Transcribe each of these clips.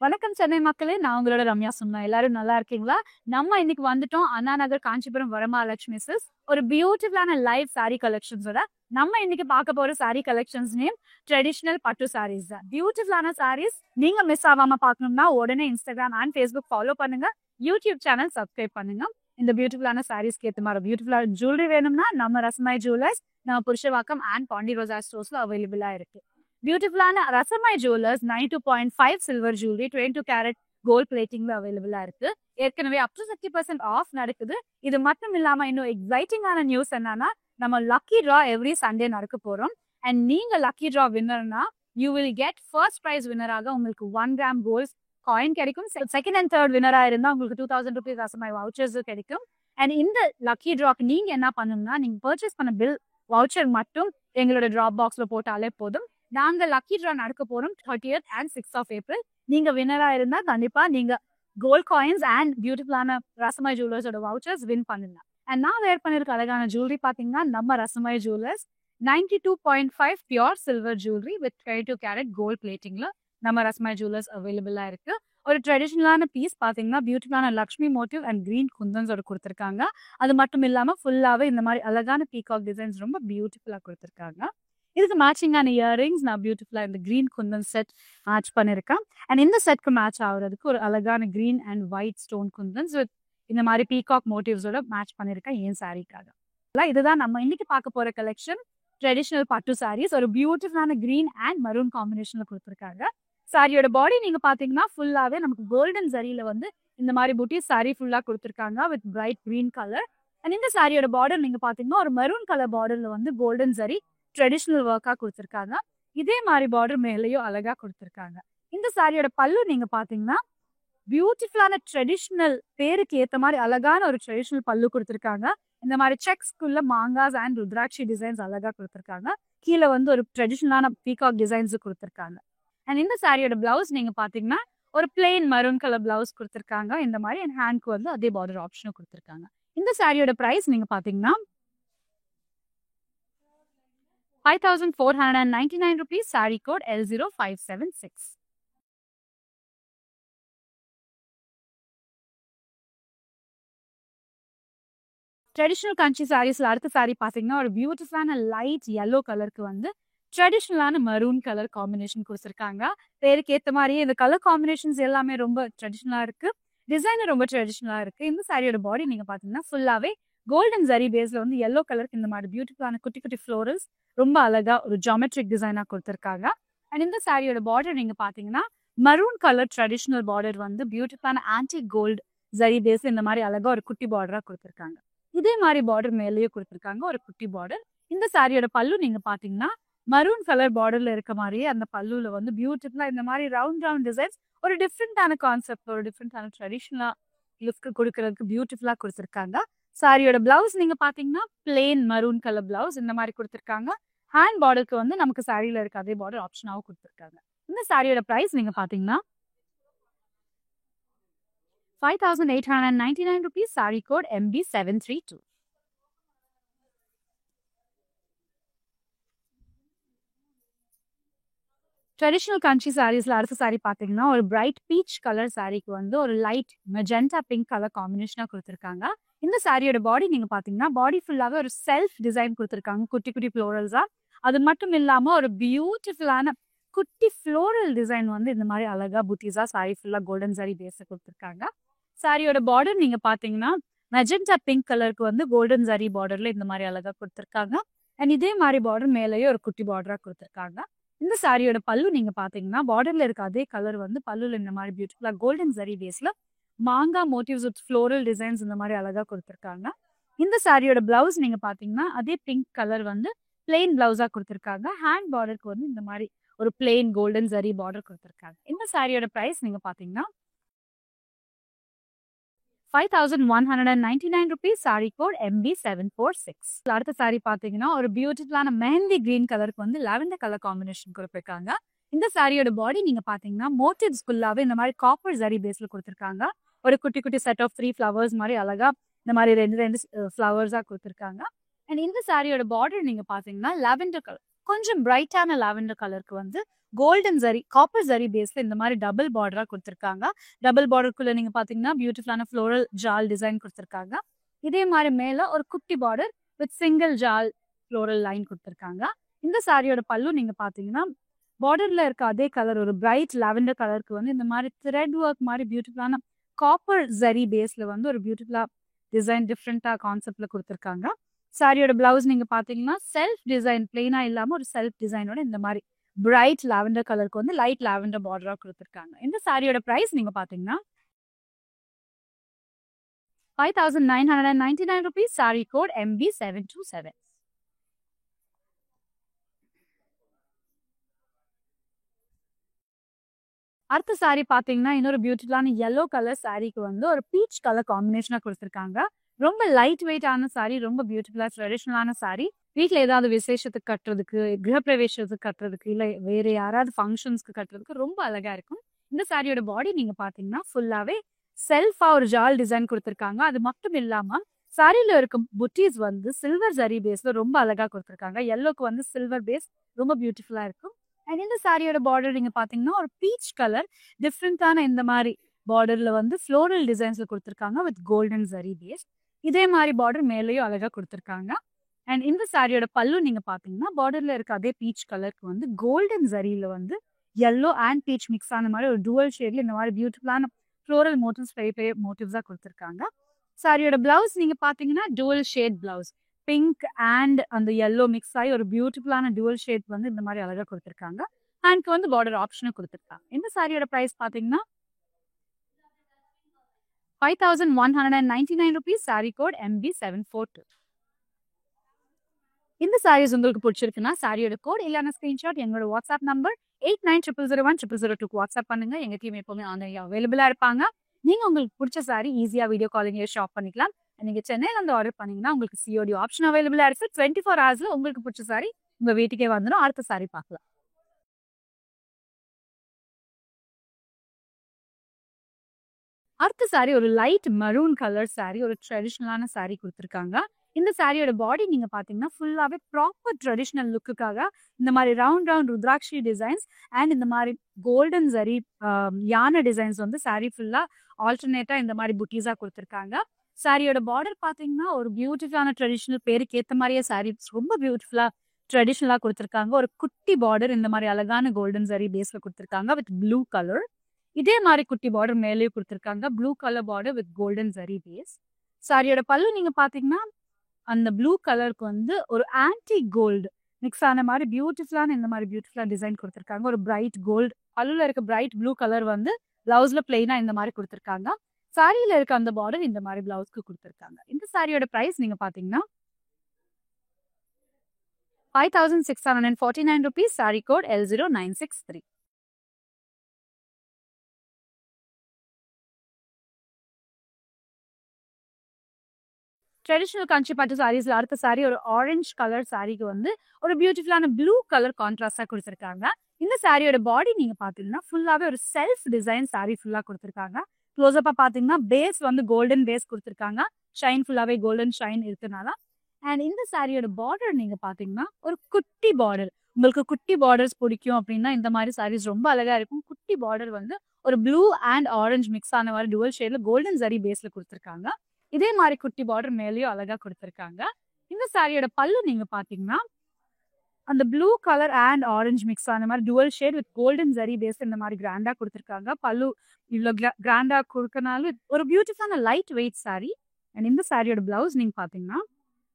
வணக்கம் சென்னை மக்களே, நான் உங்களோட ரம்யா சும்மா. எல்லாரும் நல்லா இருக்கீங்களா? நம்ம இன்னைக்கு வந்துட்டோம் அண்ணா நகர் காஞ்சிபுரம் வரமகாலட்சுமி சில்க்ஸ். ஒரு பியூட்டிஃபுல்லான லைவ் சாரி கலெக்ஷன்ஸோட நம்ம இன்னைக்கு பார்க்க போற சாரி கலெக்ஷன்ஸ் நேம் ட்ரெடிஷனல் பட்டு சாரீஸ் தான். பியூட்டிஃபுல்லான சாரீஸ் நீங்க மிஸ் ஆகாம பார்க்கணும்னா உடனே இன்ஸ்டாகிராம் அண்ட் ஃபேஸ்புக் ஃபாலோ பண்ணுங்க. யூடியூப் சேனல் சப்ஸ்கிரைப் பண்ணுங்க. இந்த பியூட்டிஃபுல்லான சாரீஸ்க்கு ஏற்ற மாதிரி பியூட்டிஃபுல்லான ஜுவல்லரி வேணும்னா நம்ம ரசமாய் ஜுவல்லர்ஸ், நம்ம புருஷவாக்கம் அண்ட் பாண்டி ரோசா ஸ்டோர்ஸ்ல அவைலபிளா இருக்கு. பியூட்டிஃபுல்லான ரசமாய் jewellers 92.5 silver jewellery 22 carat gold பிளேட்டிங்ல அவைலபிளா இருக்கு. ஏற்கனவே அப் டு 30% ஆஃப் நடக்குது. இது மட்டும் இல்லாம இன்னும் எக்ஸைட்டிங்கான நியூஸ் என்னன்னா, நம்ம லக்கி டிரா எவ்ரி சண்டே நடக்க போறோம். அண்ட் நீங்க லக்கி டிரா வின்னர்னா you will get first prize வின்னராக உங்களுக்கு 1 கிராம் கோல்ட் காயின் கிடைக்கும். செகண்ட் அண்ட் தேர்ட் வின்னரா இருந்தா உங்களுக்கு 2000 ருபீஸ் ரசமாய் வவுச்சர்ஸ் கிடைக்கும். அண்ட் இந்த லக்கி டிராக்கு நீங்க என்ன பண்ணணும்னா, நீங்க பர்ச்சேஸ் பண்ண பில் வவுச்சர் மட்டும் எங்களோட டிராப் பாக்ஸ்ல போட்டாலே போதும். நாங்க லக்கி டிரா நடக்க போறோம் 30th and 6th of April. நீங்க வின்னரா இருந்தா கண்டிப்பா நீங்க கோல்ட் காயின்ஸ் அண்ட் பியூட்டிஃபுல்லான ரசமாய் ஜுவல்லர்ஸோட வவுச்சர்ஸ் வின் பண்ணலாம். அண்ட் நான் வேர் பண்ணிருக்க அழகான ஜுவல்லரி பாத்தீங்கன்னா நம்ம ரசமாய் jewellers 92.5 pure silver jewellery with 22 carat gold பிளேட்டிங்ல நம்ம ரசமாய் ஜுவல்லர்ஸ் அவைலபிளா இருக்கு. ஒரு ட்ரெடிஷனலான பீஸ் பாத்தீங்கன்னா பியூட்டிஃபுல்லான லக்ஷ்மி மோட்டிவ் அண்ட் கிரீன் குந்தன்ஸோட கொடுத்துருக்காங்க. அது மட்டும் இல்லாம ஃபுல்லாவே இந்த மாதிரி அழகான பீகாக் டிசைன்ஸ் ரொம்ப பியூட்டிஃபுல்லா கொடுத்துருக்காங்க. இதுக்கு மேட்சிங்கான இயரிங்ஸ் நான் பியூட்டிஃபுல்லா இந்த கிரீன் குந்தன் செட் மேட்ச் பண்ணிருக்கேன். அண்ட் இந்த செட்க்கு மேட்ச் ஆகுறதுக்கு ஒரு அழகான green and white stone kundans with இந்த மாதிரி பீகாக் மோட்டிவ்ஸோட மேட்ச் பண்ணிருக்கேன் என் சாரிக்காக. இதுதான் நம்ம இன்னைக்கு பார்க்க போற கலெக்ஷன் ட்ரெடிஷனல் பட்டு சாரீஸ். ஒரு பியூட்டிஃபுல்லான கிரீன் அண்ட் மரூன் காம்பினேஷன்ல கொடுத்துருக்காங்க. சாரியோட பாடி நீங்க பாத்தீங்கன்னா ஃபுல்லாவே நமக்கு கோல்டன் ஜரியில வந்து இந்த மாதிரி புட்டி சாரி ஃபுல்லா கொடுத்துருக்காங்க with bright green colour. And இந்த சாரியோட பார்டர் நீங்க பாத்தீங்கன்னா ஒரு மெரூன் கலர் பார்டர்ல வந்து கோல்டன் ஜரி ட்ரெடிஷனல் ஒர்க்கா கொடுத்துருக்காங்க. இதே மாதிரி பார்டர் மேலேயும் அழகா கொடுத்துருக்காங்க. இந்த சாரியோட பல்லு நீங்க பாத்தீங்கன்னா பியூட்டிஃபுல்லான ட்ரெடிஷனல் பேருக்கு ஏத்த மாதிரி அழகான ஒரு ட்ரெடிஷனல் பல்லு கொடுத்துருக்காங்க. இந்த மாதிரி செக்ஸ்குள்ள மாங்காஸ் அண்ட் ருத்ராட்சி டிசைன்ஸ் அழகா கொடுத்துருக்காங்க. கீழே வந்து ஒரு ட்ரெடிஷனலான பீகாக் டிசைன்ஸ் கொடுத்துருக்காங்க. அண்ட் இந்த சாரியோட பிளவுஸ் நீங்க பாத்தீங்கன்னா ஒரு பிளெயின் மரூன் கலர் பிளவுஸ் கொடுத்துருக்காங்க. இந்த மாதிரி என் ஹேண்ட்க்கு வந்து அதே பார்டர் ஆப்ஷனும் கொடுத்துருக்காங்க. இந்த சாரியோட பிரைஸ் நீங்க பாத்தீங்கன்னா 5,499 rupees. Sari code L0576. Traditional கஞ்சி சாரீஸ்ல அடுத்த சாரி பாத்தீங்கன்னா ஒரு பியூட்டிஃபுல்லான லைட் yellow கலருக்கு வந்து ட்ரெடிஷனலான மரூன் கலர் காம்பினேஷன் கொடுத்துருக்காங்க. பேருக்கு ஏத்த மாதிரியே இந்த கலர் காம்பினேஷன்ஸ் எல்லாமே ரொம்ப ட்ரெடிஷனலா இருக்கு. டிசைனர் ரொம்ப ட்ரெடிஷனலா இருக்கு. இந்த சாரியோட பாடி நீங்க பாத்தீங்கன்னா ஃபுல்லாவே கோல்டன் ஜரி பேஸ்ல வந்து yellow கலருக்கு இந்த மாதிரி பியூட்டிஃபுல்லான குட்டி குட்டி ஃப்ளோரல்ஸ் ரொம்ப அழகா ஒரு ஜாமெட்ரிக் டிசைனா கொடுத்துருக்காங்க. அண்ட் இந்த சாரியோட பார்டர் நீங்க பாத்தீங்கன்னா மரூன் கலர் ட்ரெடிஷனல் பார்டர் வந்து பியூட்டிஃபுல்லான ஆன்டி கோல்டு ஜரி பேஸ்ல இந்த மாதிரி அழகா ஒரு குட்டி பார்டரா கொடுத்துருக்காங்க. இதே மாதிரி பார்டர் மேலேயே கொடுத்துருக்காங்க ஒரு குட்டி பார்டர். இந்த சாரியோட பல்லு நீங்க பாத்தீங்கன்னா மரூன் கலர் பார்டர்ல இருக்க மாதிரியே அந்த பல்லுல வந்து பியூட்டிஃபுல்லா இந்த மாதிரி ரவுண்ட் டிசைன்ஸ் ஒரு டிஃப்ரெண்டான கான்செப்ட் ஒரு டிஃப்ரெண்டான ட்ரெடிஷனலா லுக் கொடுக்கறதுக்கு பியூட்டிஃபுல்லா கொடுத்துருக்காங்க. சாரியோட பிளவுஸ் நீங்க பாத்தீங்கன்னா பிளெயின் மரூன் கலர் பிளவுஸ் இந்த மாதிரி கொடுத்துருக்காங்க. ஹேண்ட் பார்டருக்கு வந்து நமக்கு சாரியில இருக்க அதே பார்டர் ஆப்ஷனாவும் கொடுத்துருக்காங்க. இந்த சாரியோட பிரைஸ் நீங்க பாத்தீங்கன்னா 5,899 rupees. Sari code MB732. Traditional country சாரீஸ்ல அடுத்த சாரி பாத்தீங்கன்னா ஒரு பிரைட் பீச் கலர் சாரிக்கு வந்து ஒரு லைட் மெஜெண்டா பிங்க் கலர் காம்பினேஷனா கொடுத்துருக்காங்க. இந்த சாரியோட பாடி நீங்க பாத்தீங்கன்னா பாடி ஃபுல்லாவே ஒரு செல்ஃப் டிசைன் கொடுத்துருக்காங்க குட்டி குட்டி ஃப்ளோரல்ஸா. அது மட்டும் இல்லாம ஒரு பியூட்டிஃபுல்லான குட்டி ஃப்ளோரல் டிசைன் வந்து இந்த மாதிரி அழகா புட்டிஸா சாரி ஃபுல்லா கோல்டன் சாரி பேஸ் கொடுத்துருக்காங்க. சாரியோட பார்டர் நீங்க பாத்தீங்கன்னா மெஜெண்டா பிங்க் கலருக்கு வந்து கோல்டன் சாரி பார்டர்ல இந்த மாதிரி அழகா கொடுத்துருக்காங்க. அண்ட் இதே மாதிரி பார்டர் மேலேயே ஒரு குட்டி பார்டரா கொடுத்துருக்காங்க. இந்த சாரியோட பல்லு நீங்க பாத்தீங்கன்னா பார்டர்ல இருக்க அதே கலர் வந்து பல்லுல இந்த மாதிரி பியூட்டிஃபுல்லா கோல்டன் ஜரி பேஸ்ல மாங்கா மோட்டிவ்ஸ் வித் ஃப்ளோரல் டிசைன்ஸ் இந்த மாதிரி அழகா கொடுத்துருக்காங்க. இந்த சாரியோட பிளவுஸ் நீங்க பாத்தீங்கன்னா அதே பிங்க் கலர் வந்து பிளெயின் பிளவுஸா கொடுத்துருக்காங்க. ஹேண்ட் பார்டருக்கு வந்து இந்த மாதிரி ஒரு பிளெயின் கோல்டன் ஜரி பார்டர் கொடுத்துருக்காங்க. இந்த சாரியோட பிரைஸ் நீங்க பாத்தீங்கன்னா 5,199 rupees. Sari code MB746. அடுத்த சாரி பாத்தீங்கன்னா ஒரு பியூட்டிஃபுல்லான மெஹந்தி கிரீன் கலருக்கு வந்து லாவெண்டர் கலர் காம்பினேஷன் கொடுத்துருக்காங்க. இந்த சாரியோட பாடி நீங்க பாத்தீங்கன்னா மோட்டிவ்ஸ் ஃபுல்லாவே இந்த மாதிரி காப்பர் ஜரி பேஸ்ல கொடுத்துருக்காங்க. ஒரு குட்டி குட்டி செட் ஆஃப் 3 ஃபிளவர்ஸ் மாதிரி அழகா இந்த மாதிரி ரெண்டு ஃபிளவர்ஸா கொடுத்துருக்காங்க. அண்ட் இந்த சாரியோட பார்டர் நீங்க பாத்தீங்கன்னா லாவெண்டர் கலர் கொஞ்சம் பிரைட்டான லாவெண்டர் கலருக்கு வந்து கோல்டன் ஜரி காப்பர் ஜரி பேஸ்ல இந்த மாதிரி டபுள் பார்டரா கொடுத்துருக்காங்க. டபுள் பார்டருக்குள்ள நீங்க பாத்தீங்கன்னா பியூட்டிஃபுல்லான ஃப்ளோரல் ஜால் டிசைன் கொடுத்துருக்காங்க. இதே மாதிரி மேல ஒரு குட்டி பார்டர் வித் சிங்கிள் ஜால் ஃப்ளோரல் லைன் கொடுத்துருக்காங்க. இந்த சாரியோட பல்லு நீங்க பாத்தீங்கன்னா பார்டர்ல இருக்க அதே கலர் ஒரு பிரைட் லாவெண்டர் கலருக்கு வந்து இந்த மாதிரி த்ரெட் ஒர்க் மாதிரி பியூட்டிஃபுல்லான காப்பர் ஜரி பேஸ்ல வந்து ஒரு பியூட்டிஃபுல்லா டிசைன் டிஃப்ரெண்டா கான்செப்ட்ல கொடுத்துருக்காங்க. சாரியோட பிளவுஸ் நீங்க பாத்தீங்கன்னா செல்ஃப் டிசைன் பிளெயினா இல்லாம ஒரு செல்ஃப் டிசைனோட இந்த மாதிரி பிரைட் லாவெண்டர் கலருக்கு வந்து லைட் லாவெண்டர் பார்டரா கொடுத்துருக்காங்க. இந்த சாரியோட பிரைஸ் நீங்க பாத்தீங்கன்னா 5,999 rupees. Saree code MB727. அடுத்த சாரி பாத்தீங்கன்னா இன்னொரு பியூட்டிஃபுல்லான yellow கலர் சாரிக்கு வந்து ஒரு பீச் கலர் காம்பினேஷனா கொடுத்துருக்காங்க. ரொம்ப லைட் வெயிட்டான சாரி, ரொம்ப பியூட்டிஃபுல்லா ட்ரெடிஷனலான சாரி. வீட்டுல ஏதாவது விசேஷத்துக்கு கட்டுறதுக்கு, கிரகப்பிரவேசத்துக்கு கட்டுறதுக்கு, இல்ல வேற யாராவது ஃபங்க்ஷன்ஸ்க்கு கட்டுறதுக்கு ரொம்ப அழகா இருக்கும். இந்த சாரியோட பாடி நீங்க பாத்தீங்கன்னா ஃபுல்லாவே செல்ஃபா ஒரு ஜால் டிசைன் கொடுத்துருக்காங்க. அது மட்டும் இல்லாம சாரியில இருக்கும் புட்டீஸ் வந்து சில்வர் ஜரி பேஸ்ல ரொம்ப அழகா கொடுத்துருக்காங்க. yellowக்கு வந்து சில்வர் பேஸ் ரொம்ப பியூட்டிஃபுல்லா இருக்கும். அண்ட் இந்த சாரியோட பார்டர் நீங்க பாத்தீங்கன்னா ஒரு பீச் கலர் டிஃப்ரெண்டான இந்த மாதிரி பார்டர்ல வந்து ஃப்ளோரல் டிசைன்ஸ்ல கொடுத்துருக்காங்க வித் கோல்டன் ஜரி பேஸ். இதே மாதிரி பார்டர் மேலேயும் அழகா கொடுத்துருக்காங்க. அண்ட் இந்த சாரியோட பல்லு நீங்க பாத்தீங்கன்னா பார்டர்ல இருக்க அதே பீச் கலருக்கு வந்து கோல்டன் ஜரியில வந்து yellow அண்ட் பீச் மிக்ஸ் ஆன மாதிரி ஒரு டுவல் ஷேட்ல இந்த மாதிரி பியூட்டிஃபுல்லான ஃப்ளோரல் மோட்டிவ்ஸ் பெரிய மோட்டிவ்ஸா கொடுத்துருக்காங்க. சாரியோட பிளவுஸ் நீங்க பாத்தீங்கன்னா dual shade blouse, pink and அந்த yellow மிக்ஸ் ஆகி ஒரு பியூட்டிஃபுல்லான டுவல் ஷேட் வந்து இந்த மாதிரி அழகா கொடுத்துருக்காங்க. ஹேண்ட்க்கு வந்து பார்டர் ஆப்ஷனும் கொடுத்துருக்காங்க. இந்த சாரியோட பிரைஸ் பாத்தீங்கன்னா 5,199 rupees. Saree code MB742. இந்த சாரீஸ் உங்களுக்கு பிடிச்சிருக்குன்னா சாரியோட கோட் இல்லைன்னா ஸ்கிரீன்ஷாட் எங்களோட வாட்ஸ்அப் நம்பர் 8900010002 வாட்ஸ்அப் பண்ணுங்க. எங்க டீம் எப்பவுமே ஆன்லைன்ல அவைலபிளா இருப்பாங்க. நீங்க உங்களுக்கு பிடிச்ச சாரி ஈஸியா வீடியோ காலிங் ஷாப் பண்ணிக்கலாம். நீங்க சென்னையில இருந்து ஆர்டர் பண்ணீங்கன்னா உங்களுக்கு சிஓடி ஆப்ஷன் அவைலபிளா இருக்கு. 24 ஹவர்ஸ்ல உங்களுக்கு பிடிச்ச சாரி உங்க வீட்டுக்கே வந்துடும். அடுத்த சாரி பார்க்கலாம். அடுத்த சாரி ஒரு லைட் மரூன் கலர் சாரி, ஒரு ட்ரெடிஷ்னலான சாரி கொடுத்துருக்காங்க. இந்த சாரியோட பாடி நீங்க பாத்தீங்கன்னா ஃபுல்லாவே ப்ராப்பர் ட்ரெடிஷ்னல் லுக்குக்காக இந்த மாதிரி ரவுண்ட் ருத்ராட்சி டிசைன்ஸ் அண்ட் இந்த மாதிரி கோல்டன் ஜரி யானை டிசைன்ஸ் வந்து சாரி ஃபுல்லா ஆல்டர்னேட்டா இந்த மாதிரி புட்டீஸா கொடுத்துருக்காங்க. சாரியோட பார்டர் பாத்தீங்கன்னா ஒரு பியூட்டிஃபுல்லான ட்ரெடிஷ்னல் பேருக்கு ஏத்த மாதிரியே சாரி ரொம்ப பியூட்டிஃபுல்லா ட்ரெடிஷ்னலா கொடுத்துருக்காங்க. ஒரு குட்டி பார்டர் இந்த மாதிரி அழகான கோல்டன் ஜரி பேஸ்ல கொடுத்துருக்காங்க வித் ப்ளூ கலர். இதே மாதிரி குட்டி பார்டர் மேலேயும் கொடுத்துருக்காங்க blue colour border with golden zari base. சாரியோட பல்லு நீங்க பாத்தீங்கன்னா அந்த ப்ளூ கலருக்கு வந்து ஒரு ஆன்டி கோல்டு மிக்ஸ் ஆன மாதிரி பியூட்டிஃபுல்லான இந்த மாதிரி பியூட்டிஃபுல்லா டிசைன் கொடுத்துருக்காங்க. ஒரு பிரைட் கோல்டு பல்லுல இருக்க பிரைட் ப்ளூ கலர் வந்து பிளவுஸ்ல பிளெயினா இந்த மாதிரி கொடுத்துருக்காங்க. சாரியில இருக்க அந்த பார்டர் இந்த மாதிரி பிளவுஸ்க்கு கொடுத்துருக்காங்க. இந்த சாரியோட பிரைஸ் நீங்க பாத்தீங்கன்னா 5,649 rupees. Saree code L0963. Traditional Kanchi பட்டு சாரீஸ்ல அடுத்த சாரி ஒரு ஆரஞ்சு கலர் சாரிக்கு வந்து ஒரு பியூட்டிஃபுல்லான ப்ளூ கலர் கான்ட்ராஸ்டா கொடுத்துருக்காங்க. இந்த சாரியோட பாடி நீங்க பாத்தீங்கன்னா ஃபுல்லாவே ஒரு செல்ஃப் டிசைன் சாரி ஃபுல்லா கொடுத்துருக்காங்க. க்ளோஸ்அப்பா பாத்தீங்கன்னா பேஸ் வந்து கோல்டன் பேஸ் கொடுத்துருக்காங்க. ஷைன் ஃபுல்லாவே கோல்டன் ஷைன் இருக்கனால. அண்ட் இந்த சாரியோட பார்டர் நீங்க பாத்தீங்கன்னா ஒரு குட்டி பார்டர், உங்களுக்கு குட்டி பார்டர்ஸ் பிடிக்கும் அப்படின்னா இந்த மாதிரி சாரீஸ் ரொம்ப அழகா இருக்கும். குட்டி பார்டர் வந்து ஒரு ப்ளூ அண்ட் ஆரஞ்சு மிக்ஸ் ஆன மாதிரி டுவல் ஷேட்ல கோல்டன் ஜரி பேஸ்ல கொடுத்துருக்காங்க. இதே மாதிரி குட்டி பார்டர் மேலேயும் அழகா கொடுத்துருக்காங்க. இந்த சாரியோட பல்லு நீங்க பாத்தீங்கன்னா அந்த blue colour and orange mix ஆன மாதிரி dual shade with golden zari base இந்த மாதிரி கிராண்டா கொடுத்துருக்காங்க. பல்லு இவ்வளவு கிராண்டா கொடுக்கனாலும் ஒரு பியூட்டிஃபுல்லான லைட் வெயிட் சாரி. அண்ட் இந்த சாரியோட பிளவுஸ் நீங்க பாத்தீங்கன்னா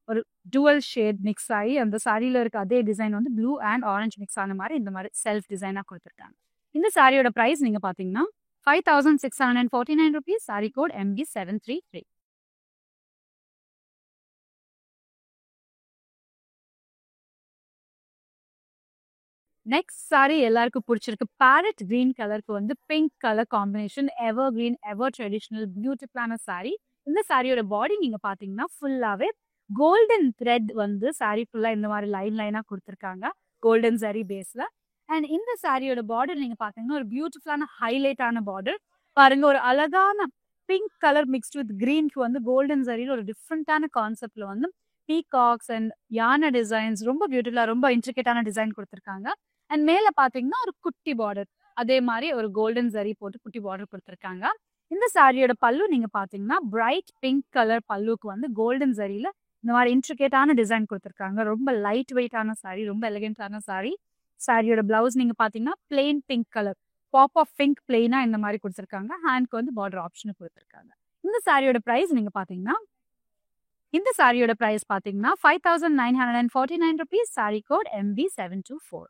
ஒரு டுவல் ஷேட் மிக்ஸ் ஆகி அந்த சாரியில இருக்க அதே டிசைன் வந்து ப்ளூ அண்ட் ஆரஞ்சு மிக்ஸ் ஆன மாதிரி இந்த மாதிரி செல்ஃப் டிசைனா கொடுத்துருக்காங்க. இந்த சாரியோட பிரைஸ் நீங்க பாத்தீங்கன்னா 5,649 rupees. Saree code MB733. Next sari எல்லாருக்கும் பிடிச்சிருக்கு. பேரட் கிரீன் கலருக்கு வந்து pink colour combination, ever green, ever traditional பியூட்டிஃபுல்லான சாரி. இந்த சாரியோட பாடி நீங்க பாத்தீங்கன்னா ஃபுல்லாவே கோல்டன் த்ரெட் வந்து சாரி ஃபுல்லா இந்த மாதிரி லைன் லைனா கொடுத்துருக்காங்க கோல்டன் சாரி பேஸ்ல. அண்ட் இந்த சாரியோட பார்டர் நீங்க பாத்தீங்கன்னா ஒரு பியூட்டிஃபுல்லான ஹைலைட்டான பார்டர் பாருங்க. ஒரு அழகான பிங்க் கலர் மிக்ஸ்ட் வித் கிரீனுக்கு வந்து கோல்டன் சாரியில ஒரு டிஃப்ரெண்டான கான்செப்ட்ல வந்து பீகாக்ஸ் அண்ட் யானை டிசைன்ஸ் ரொம்ப பியூட்டிஃபுல்லா ரொம்ப இன்ட்ரிகேட்டான டிசைன் கொடுத்துருக்காங்க. அண்ட் மேல பாத்தீங்கன்னா ஒரு குட்டி பார்டர், அதே மாதிரி ஒரு கோல்டன் ஜரி போட்டு குட்டி பார்டர் கொடுத்துருக்காங்க. இந்த சாரியோட பல்லு நீங்க பாத்தீங்கன்னா பிரைட் பிங்க் கலர் பல்லுக்கு வந்து கோல்டன் ஜரியில இந்த மாதிரி இன்ட்ரிகேட்டான டிசைன் கொடுத்துருக்காங்க. ரொம்ப லைட் வெயிட்டான சாரி, ரொம்ப எலிகென்டான சாரி. சாரியோட பிளவுஸ் நீங்க பாத்தீங்கன்னா plain pink colour pop of pink பிளெயினா இந்த மாதிரி கொடுத்துருக்காங்க. ஹேண்ட்க்கு வந்து பார்டர் ஆப்ஷன் கொடுத்துருக்காங்க. இந்த சாரியோட பிரைஸ் நீங்க பாத்தீங்கன்னா இந்த சாரியோட பிரைஸ் பாத்தீங்கன்னா 5,949 rupees. Sorry code MB724.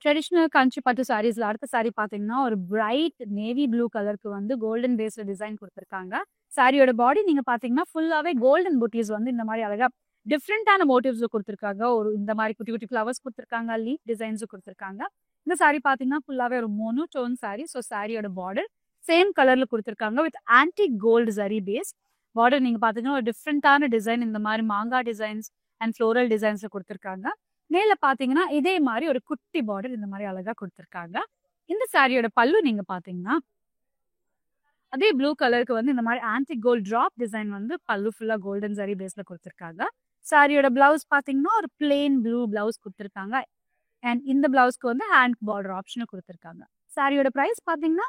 Traditional கஞ்சி பட்டு சாரீஸ்ல அடுத்த சாரி பாத்தீங்கன்னா ஒரு பிரைட் நேவி ப்ளூ கலருக்கு வந்து கோல்டன் பேஸ்ல டிசைன் கொடுத்துருக்காங்க. சாரியோட பாடி நீங்க பாத்தீங்கன்னா ஃபுல்லாவே கோல்டன் புட்டீஸ் வந்து இந்த மாதிரி அழகா டிஃப்ரெண்டான மோட்டிவ்ஸ் கொடுத்துருக்காங்க. ஒரு இந்த மாதிரி குட்டி குட்டி ஃபிளவர்ஸ் கொடுத்துருக்காங்க, லீப் டிசைன்ஸ் கொடுத்துருக்காங்க. இந்த சாரி பாத்தீங்கன்னா ஃபுல்லாவே ஒரு மோனோடோன் சாரி. ஸோ சாரியோட பார்டர் சேம் கலர்ல கொடுத்துருக்காங்க with antique gold zari base. Border நீங்க பாத்தீங்கன்னா ஒரு டிஃப்ரெண்டான டிசைன் இந்த மாதிரி மாங்கா டிசைன்ஸ் அண்ட் ஃப்ளோரல் டிசைன்ஸ்ல கொடுத்துருக்காங்க. மேல பாத்தீங்கன்னா இதே மாதிரி ஒரு குட்டி பார்டர் இந்த மாதிரி அழகா கொடுத்துருக்காங்க. இந்த சாரியோட பல்லு நீங்க பாத்தீங்கன்னா அதே ப்ளூ கலருக்கு வந்து இந்த மாதிரி ஆன்டிக் கோல்ட் டிராப் டிசைன் வந்து பல்லு ஃபுல்லா கோல்டன் ஜரி பேஸ்ல கொடுத்துருக்காங்க. சாரியோட பிளவுஸ் பாத்தீங்கன்னா ஒரு பிளெயின் ப்ளூ பிளவுஸ் கொடுத்துருக்காங்க. அண்ட் இந்த பிளவுஸ்க்கு வந்து ஹேண்ட் பார்டர் ஆப்ஷனும் கொடுத்துருக்காங்க. சாரியோட பிரைஸ் பாத்தீங்கன்னா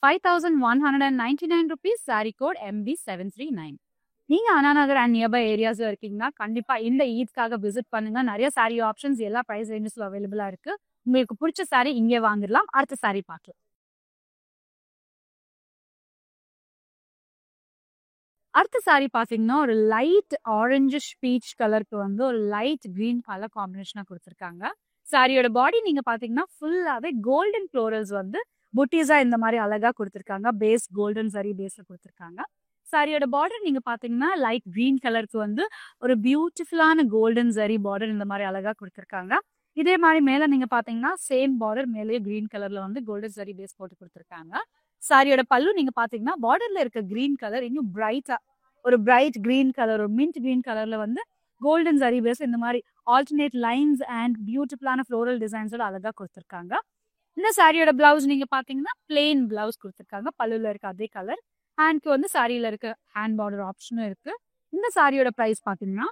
5,199 rupees. Sorry code MB739. நீங்க அண்ணா நகர் அண்ட் நியர்பை ஏரியாஸ்ல இருக்கீங்கன்னா கண்டிப்பா இந்த ஈத்காக விசிட் பண்ணுங்க. நிறைய சாரி ஆப்ஷன்ஸ் எல்லா பிரைஸ் ரேஞ்சஸ்ல அவைலபிளா இருக்கு. உங்களுக்கு பிடிச்ச சாரி இங்கே வாங்கிடலாம். அடுத்த சாரி பார்க்கலாம். அடுத்த சாரி பாத்தீங்கன்னா ஒரு லைட் ஆரஞ்சு பீச் கலருக்கு வந்து ஒரு லைட் கிரீன் கலர் காம்பினேஷனா கொடுத்துருக்காங்க. சாரியோட பாடி நீங்க பாத்தீங்கன்னா ஃபுல்லாவே கோல்டன் ஃப்ளோரல்ஸ் வந்து புட்டீஸா இந்த மாதிரி அழகா கொடுத்துருக்காங்க. பேஸ் கோல்டன் சரி பேஸ்ல கொடுத்துருக்காங்க. சாரியோட பார்டர் நீங்க பாத்தீங்கன்னா லைட் கிரீன் கலருக்கு வந்து ஒரு பியூட்டிஃபுல்லான கோல்டன் ஜரி பார்டர் இந்த மாதிரி அழகா கொடுத்துருக்காங்க. இதே மாதிரி மேல நீங்க பாத்தீங்கன்னா சேம் பார்டர் மேலேயே கிரீன் கலர்ல வந்து கோல்டன் ஜரி பேஸ் போட்டு கொடுத்துருக்காங்க. சாரியோட பல்லு நீங்க பாத்தீங்கன்னா பார்டர்ல இருக்க கிரீன் கலர் இன்னும் பிரைட்டா ஒரு பிரைட் கிரீன் கலர், ஒரு மின்ட் கிரீன் கலர்ல வந்து கோல்டன் ஜரி பேஸ் இந்த மாதிரி ஆல்டர்னேட் லைன்ஸ் அண்ட் பியூட்டிஃபுல்லான ஃப்ளோரல் டிசைன்ஸோட அழகா கொடுத்துருக்காங்க. இந்த சாரியோட பிளவுஸ் நீங்க பாத்தீங்கன்னா பிளெயின் பிளவுஸ் கொடுத்துருக்காங்க. பல்லுல இருக்க அதே கலர். ஹேண்ட்க்கு வந்து சாரியில இருக்க ஹேண்ட் பார்டர் ஆப்ஷனும் இருக்கு. இந்த சாரியோட பிரைஸ் பாத்தீங்கன்னா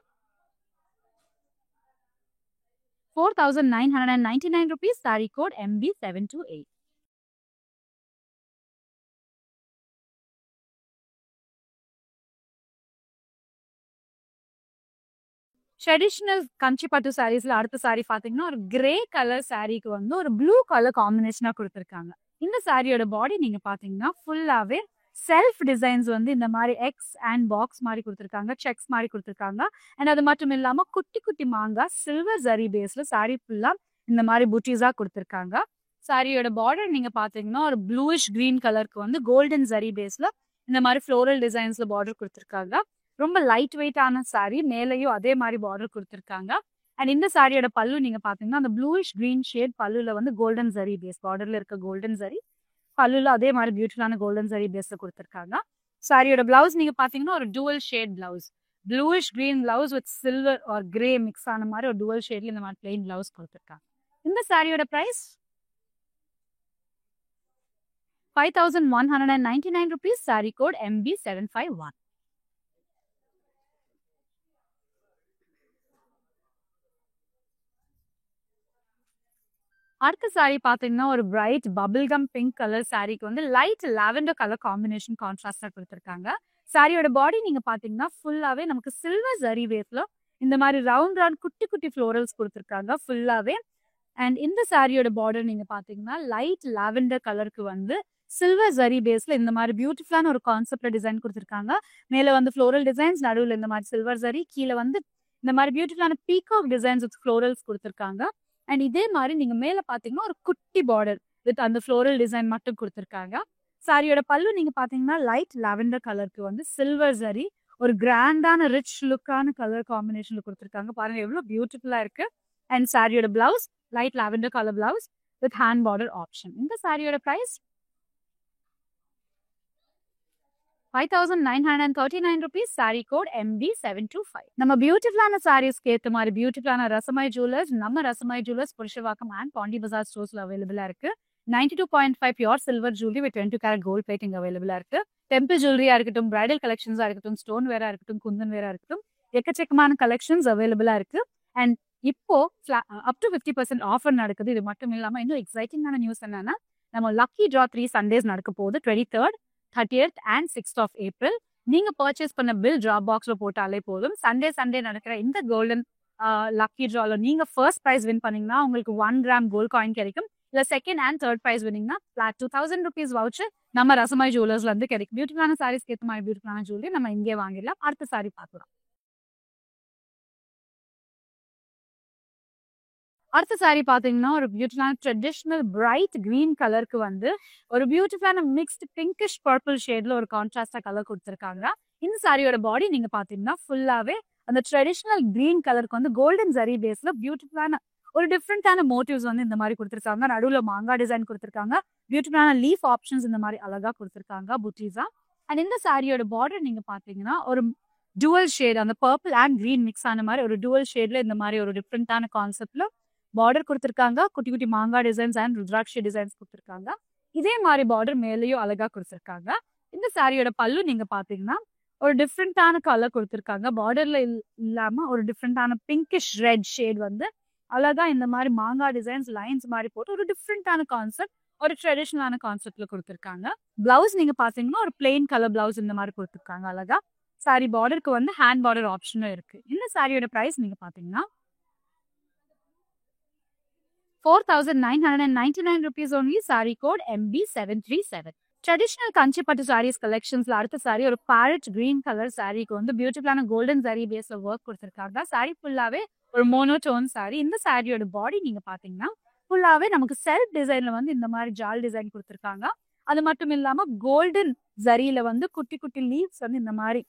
4,999 rupees. Sorry code MB728. Traditional கஞ்சி பட்டு சாரீஸ்ல அடுத்த சாரி பாத்தீங்கன்னா ஒரு கிரே கலர் சாரிக்கு வந்து ஒரு ப்ளூ கலர் காம்பினேஷனா கொடுத்துருக்காங்க. இந்த சாரியோட பாடி நீங்க பாத்தீங்கன்னா ஃபுல்லாவே செல்ஃப் டிசைன்ஸ் வந்து இந்த மாதிரி எக்ஸ் அண்ட் பாக்ஸ் மாதிரி கொடுத்துருக்காங்க, செக்ஸ் மாதிரி கொடுத்துருக்காங்க. அண்ட் அது மட்டும் இல்லாம குட்டி குட்டி மாங்கா சில்வர் ஜரி பேஸ்ல சாரி ஃபுல்லா இந்த மாதிரி புட்டீஸா கொடுத்துருக்காங்க. சாரியோட பார்டர் நீங்க பாத்தீங்கன்னா ஒரு ப்ளூயிஷ் கிரீன் கலருக்கு வந்து கோல்டன் ஜரி பேஸ்ல இந்த மாதிரி ஃப்ளோரல் டிசைன்ஸ்ல பார்டர் கொடுத்துருக்காங்க. ரொம்ப லைட் வெயிட்டான சாரி, மேலேயும் அதே மாதிரி பார்டர் கொடுத்துருக்காங்க. அண்ட் இந்த சாரியோட பல்லு நீங்க பாத்தீங்கன்னா அந்த ப்ளூயிஷ் கிரீன் ஷேட் பல்லுல வந்து கோல்டன் ஜரி பேஸ் பார்டர்ல இருக்க கோல்டன் ஜரி பல்லுல அதே மாதிரி பியூட்டிஃபுல்லான கோல்டன் ஜரி பேஸ்ல கொடுத்துருக்காங்க. சாரியோட பிளவுஸ் நீங்க பாத்தீங்கன்னா ஒரு dual shade blouse, bluish green blouse with silver or grey mix ஆன மாதிரி ஒரு டுவல் ஷேட்ல இந்த மாதிரி பிளெயின் பிளவுஸ் கொடுத்துருக்காங்க. இந்த சாரியோட price 5,199 rupees. Sorry code MB751. அடுத்த சாரி பாத்தீங்கன்னா ஒரு பிரைட் பபிள்கம் பிங்க் கலர் சாரிக்கு வந்து லைட் லாவெண்டர் கலர் காம்பினேஷன் கான்ட்ராஸ்டா கொடுத்துருக்காங்க. சாரியோட பாடி நீங்க பாத்தீங்கன்னா ஃபுல்லாவே நமக்கு சில்வர் ஜரி வேஸ்ல இந்த மாதிரி ரவுண்ட் ரவுண்ட் குட்டி குட்டி ஃப்ளோரல்ஸ் கொடுத்துருக்காங்க ஃபுல்லாவே. அண்ட் இந்த சாரியோட பார்டர் நீங்க பாத்தீங்கன்னா லைட் லாவெண்டர் கலருக்கு வந்து சில்வர் ஜரி பேஸ்ல இந்த மாதிரி பியூட்டிஃபுல்லான ஒரு கான்செப்ட்ல டிசைன் கொடுத்துருக்காங்க. மேல வந்து ஃப்ளோரல் டிசைன்ஸ், நடுவில் இந்த மாதிரி சில்வர் ஜரி, கீழே வந்து இந்த மாதிரி பியூட்டிஃபுல்லான பீகாக் டிசைன்ஸ் வித் ஃப்ளோரல்ஸ் கொடுத்துருக்காங்க. அண்ட் இதே மாதிரி நீங்க மேல பாத்தீங்கன்னா ஒரு குட்டி பார்டர் வித் அந்த ஃப்ளோரல் டிசைன் மட்டும் கொடுத்துருக்காங்க. சாரியோட பல்லு நீங்க பாத்தீங்கன்னா லைட் லாவெண்டர் கலருக்கு வந்து சில்வர் ஜரி ஒரு கிராண்டான ரிச் லுக்கான கலர் காம்பினேஷன்ல கொடுத்துருக்காங்க. பாருங்க எவ்வளவு பியூட்டிஃபுல்லா இருக்கு. அண்ட் சாரியோட blouse light lavender colour blouse with hand border option. இந்த சாரியோட price 5,939 rupees. Saree code MB725. நம்ம பியூட்டிஃபுல்லான சாரீஸ்க்கு ஏத்த மாதிரி பியூட்டிஃபுல்லான ரசமாய் ஜுவல்லர்ஸ் நம்ம ரசமாய் ஜுவல்லர்ஸ் புருஷவாக்கம் அண்ட் பாண்டி பஜார் ஸ்டோர்ஸ்ல அவைலபிளா இருக்கு. 92.5 pure silver jewellery with 20 carat gold plating அவைலபிளா இருக்கு. டெம்பிள் ஜுவல்லரியா இருக்கட்டும், பிரைடல் கலெக்ஷன்ஸா இருக்கட்டும், ஸ்டோன் வேரா இருக்கட்டும், குந்தன் வேரா இருக்கட்டும், எக்கச்சக்கமான கலெக்ஷன்ஸ் அவைலபிளா இருக்கு. அண்ட் இப்போ அப் டு 50% ஆஃபர் நடக்குது. இது மட்டும் இல்லாம இன்னும் எக்ஸைட்டிங்கான நியூஸ் என்னன்னா, நம்ம லக்கி ட்ரா 3 சண்டேஸ் நடக்க போகுது. 23rd, 30th and 6th of April. நீங்க பர்ச்சேஸ் பண்ண பில் டிராப் பாக்ஸ்ல போட்டாலே போதும். சண்டே நடக்கிற இந்த கோல்டன் லக்கி ட்ரால நீங்க ஃபர்ஸ்ட் பிரைஸ் வின் பண்ணீங்கன்னா உங்களுக்கு 1 கிராம் கோல்ட் காயின் கிடைக்கும். இல்ல செகண்ட் அண்ட் தேர்ட் பிரைஸ் வினிங்னா ஃபிளாட் 2000 rupees வவுச்சர் நம்ம ரசமாய் ஜுவல்லர்ஸ்ல இருந்து கிடைக்கும். பியூட்டிஃபுல்லான சாரீஸ்க்கு ஏற்ற மாதிரி பியூட்டிஃபுல்லான ஜுவல்லரி நம்ம இங்கே வாங்கிடலாம். அடுத்த சாரி பார்க்கலாம். அடுத்த சாரி பாத்தீங்கன்னா ஒரு பியூட்டிஃபுல்லான ட்ரெடிஷ்னல் பிரைட் கிரீன் கலருக்கு வந்து ஒரு பியூட்டிஃபுல்லான மிக்ஸ்ட் பிங்கிஷ் பர்பிள் ஷேட்ல ஒரு கான்ட்ராஸ்டா கலர் கொடுத்துருக்காங்க. இந்த சாரியோட பாடி நீங்க பாத்தீங்கன்னா ஃபுல்லாவே அந்த ட்ரெடிஷ்னல் கிரீன் கலருக்கு வந்து கோல்டன் ஜரி பேஸ்ல பியூட்டிஃபுல்லான ஒரு டிஃப்ரெண்டான மோட்டிவ்ஸ் வந்து இந்த மாதிரி கொடுத்துருக்காங்க. நடுவுல மாங்கா டிசைன் கொடுத்துருக்காங்க. பியூட்டிஃபுல்லான லீஃப் ஆப்ஷன்ஸ் இந்த மாதிரி அழகா கொடுத்துருக்காங்க புட்டீஸா. அண்ட் இந்த சாரியோட பார்டர் நீங்க பாத்தீங்கன்னா ஒரு டுவல் ஷேட், அந்த பர்பிள் அண்ட் கிரீன் மிக்ஸ் ஆன மாதிரி ஒரு டுவல் ஷேட்ல இந்த மாதிரி ஒரு டிஃப்ரெண்டான கான்செப்ட்ல பார்டர் கொடுத்துருக்காங்க. குட்டி குட்டி மாங்கா டிசைன்ஸ் அண்ட் ருத்ராட்சி டிசைன்ஸ் கொடுத்துருக்காங்க. இதே மாதிரி பார்டர் மேலேயும் அழகா கொடுத்துருக்காங்க. இந்த சாரியோட பல்லு நீங்க பாத்தீங்கன்னா ஒரு டிஃப்ரெண்டான கலர் கொடுத்துருக்காங்க. பார்டர்ல இல்லாம ஒரு டிஃப்ரெண்டான பிங்கிஷ் ரெட் ஷேட் வந்து அழகா இந்த மாதிரி மாங்கா டிசைன்ஸ் லைன்ஸ் மாதிரி போட்டு ஒரு டிஃப்ரெண்டான கான்செப்ட், ஒரு ட்ரெடிஷ்னலான கான்செப்ட்ல கொடுத்துருக்காங்க. பிளவுஸ் நீங்க பாத்தீங்கன்னா ஒரு பிளெயின் கலர் பிளவுஸ் இந்த மாதிரி கொடுத்துருக்காங்க அழகா. சாரி பார்டருக்கு வந்து ஹேண்ட் பார்டர் ஆப்ஷனும் இருக்கு. இந்த சாரியோட பிரைஸ் நீங்க பாத்தீங்கன்னா 4,999 rupees only. Saree code MB737. Traditional கஞ்சிப்பட்டு சாரீஸ் கலெக்ஷன்ஸ்ல அடுத்த சாரி ஒரு பேரட் கிரீன் கலர் சாரிக்கு வந்து பியூட்டிஃபுல்லான கோல்டன் சாரி பேஸ்ல ஒர்க் கொடுத்துருக்காங்க. சாரி ஃபுல்லாவே ஒரு மோனோடோன் சாரி. இந்த சாரியோட பாடி நீங்க பாத்தீங்கன்னா ஃபுல்லாவே நமக்கு செல்ஃப் டிசைன்ல வந்து இந்த மாதிரி ஜால் டிசைன் கொடுத்துருக்காங்க. அது மட்டும் இல்லாம கோல்டன் ஜரியில வந்து குட்டி குட்டி லீவ்ஸ் வந்து இந்த மாதிரி